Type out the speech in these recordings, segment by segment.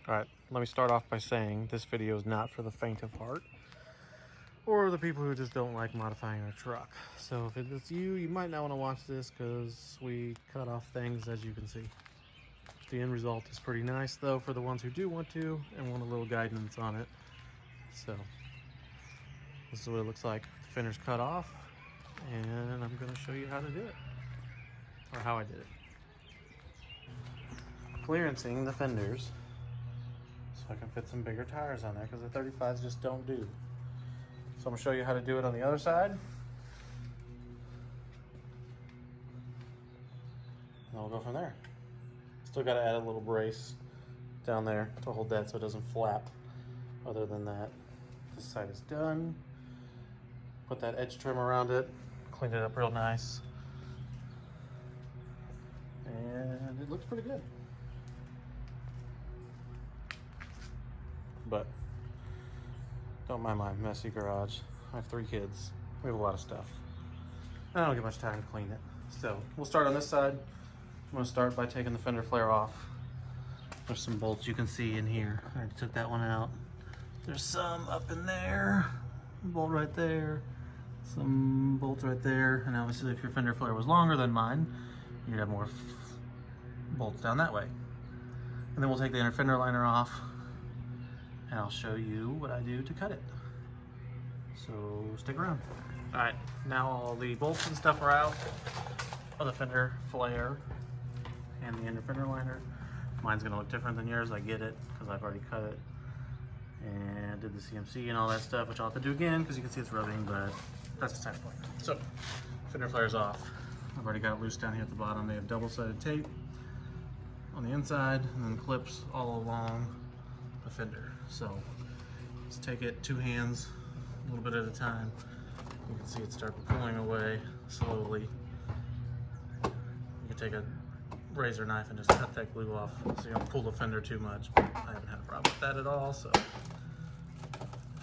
All right, let me start off by saying this video is not for the faint of heart or the people who just don't like modifying their truck. So if it's you, you might not want to watch this because we cut off things, as you can see. The end result is pretty nice though for the ones who do want to and want a little guidance on it. So this is what it looks like. The fender's cut off, and I'm going to show you how to do it, or how I did it. Clearancing the fenders so I can fit some bigger tires on there because the 35s just don't do. So I'm going to show you how to do it on the other side. And then we'll go from there. Still got to add a little brace down there to hold that so it doesn't flap. Other than that, this side is done. Put that edge trim around it, cleaned it up real nice. And it looks pretty good. But don't mind my messy garage. I have 3 kids. We have a lot of stuff. I don't get much time to clean it. So we'll start on this side. I'm gonna start by taking the fender flare off. There's some bolts you can see in here. I already took that one out. There's some up in there. Bolt right there. Some bolts right there. And obviously if your fender flare was longer than mine, you'd have more bolts down that way. And then we'll take the inner fender liner off, and I'll show you what I do to cut it. So stick around. All right, now all the bolts and stuff are out of the fender flare and the inner fender liner. Mine's gonna look different than yours, I get it, because I've already cut it and did the CMC and all that stuff, which I'll have to do again because you can see it's rubbing, but that's beside the point. So, fender flare's off. I've already got it loose down here at the bottom. They have double-sided tape on the inside and then clips all along the fender. So let's take it 2 hands, a little bit at a time. You can see it start pulling away slowly. You can take a razor knife and just cut that glue off so you don't pull the fender too much. But I haven't had a problem with that at all, so.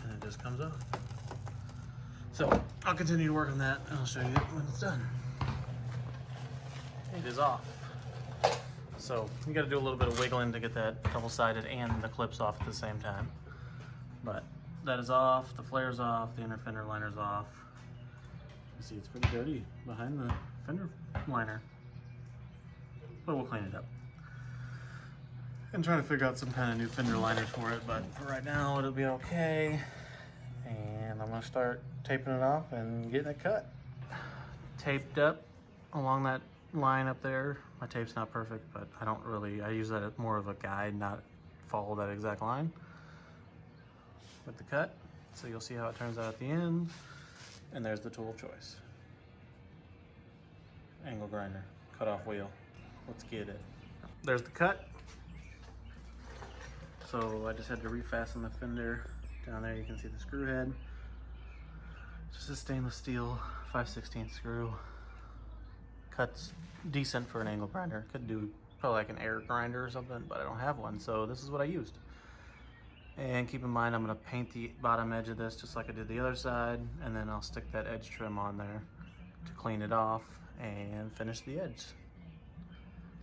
And it just comes off. So I'll continue to work on that and I'll show you when it's done. It is off. So you got to do a little bit of wiggling to get that double-sided and the clips off at the same time. But that is off, the flare's off, the inner fender liner's off. You see it's pretty dirty behind the fender liner, but we'll clean it up. And try to figure out some kind of new fender liners for it, but for right now it'll be okay. And I'm gonna start taping it off and getting it cut. Taped up along that line up there. My tape's not perfect, but I use that as more of a guide, not follow that exact line with the cut. So you'll see how it turns out at the end. And there's the tool of choice. Angle grinder, cut off wheel. Let's get it. There's the cut. So I just had to refasten the fender. Down there you can see the screw head. Just a stainless steel 5/16 screw. Cuts decent for an angle grinder. Could do probably like an air grinder or something, but I don't have one, so this is what I used. And keep in mind, I'm gonna paint the bottom edge of this just like I did the other side, and then I'll stick that edge trim on there to clean it off and finish the edge.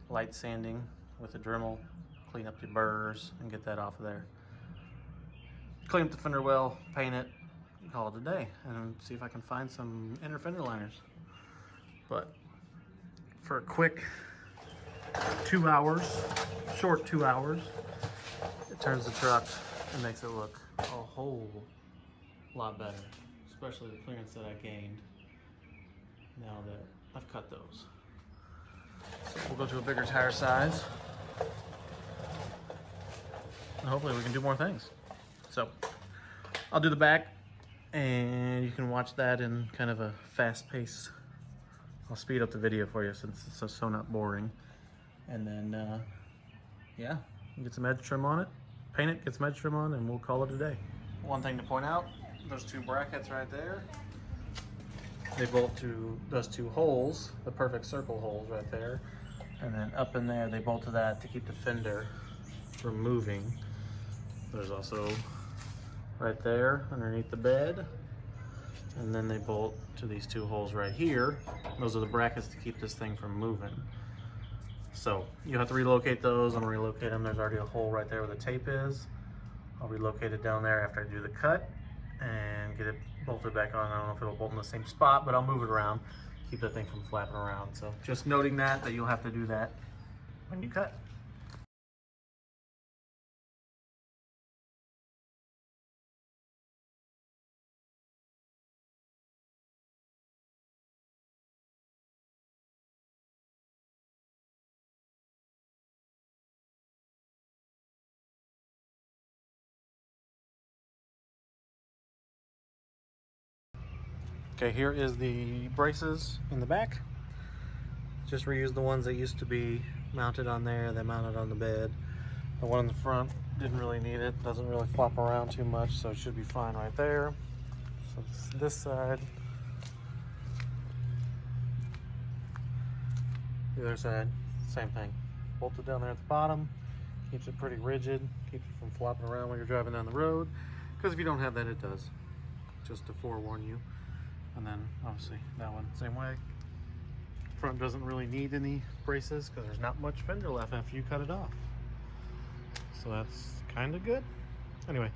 Light sanding with a Dremel, clean up the burrs and get that off of there. Clean up the fender well, paint it, call it a day, and see if I can find some inner fender liners. But for a quick 2 hours, short 2 hours, it turns the truck and makes it look a whole lot better, especially the clearance that I gained now that I've cut those. So we'll go to a bigger tire size and hopefully we can do more things. So I'll do the back and you can watch that in kind of a fast pace. I'll speed up the video for you since it's so not boring. And then, yeah, get some edge trim on it, paint it, get some edge trim on, and we'll call it a day. One thing to point out, those 2 brackets right there, they bolt to those 2 holes, the perfect circle holes right there. And then up in there, they bolt to that to keep the fender from moving. There's also right there underneath the bed. And then they bolt to these 2 holes right here. Those are the brackets to keep this thing from moving. So you have to relocate those. I'm gonna relocate them. There's already a hole right there where the tape is. I'll relocate it down there after I do the cut and get it bolted back on. I don't know if it'll bolt in the same spot, but I'll move it around, keep that thing from flapping around. So just noting that you'll have to do that when you cut. Okay, here is the braces in the back. Just reused the ones that used to be mounted on there, that mounted on the bed. The one in the front didn't really need it, doesn't really flop around too much, so it should be fine right there. So this side. The other side, same thing. Bolted down there at the bottom, keeps it pretty rigid, keeps it from flopping around when you're driving down the road, because if you don't have that, it does. Just to forewarn you. And then obviously that one, same way. Front doesn't really need any braces because there's not much fender left after you cut it off. So that's kind of good. Anyway,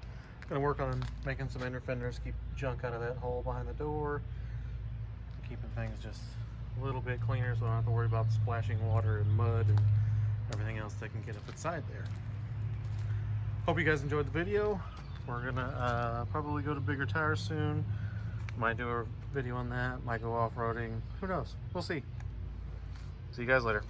gonna work on making some inner fenders, keep junk out of that hole behind the door, keeping things just a little bit cleaner so I don't have to worry about splashing water and mud and everything else that can get up inside there. Hope you guys enjoyed the video. We're gonna probably go to bigger tires soon. Might do a video on that, might go off-roading, who knows, we'll see. See you guys later.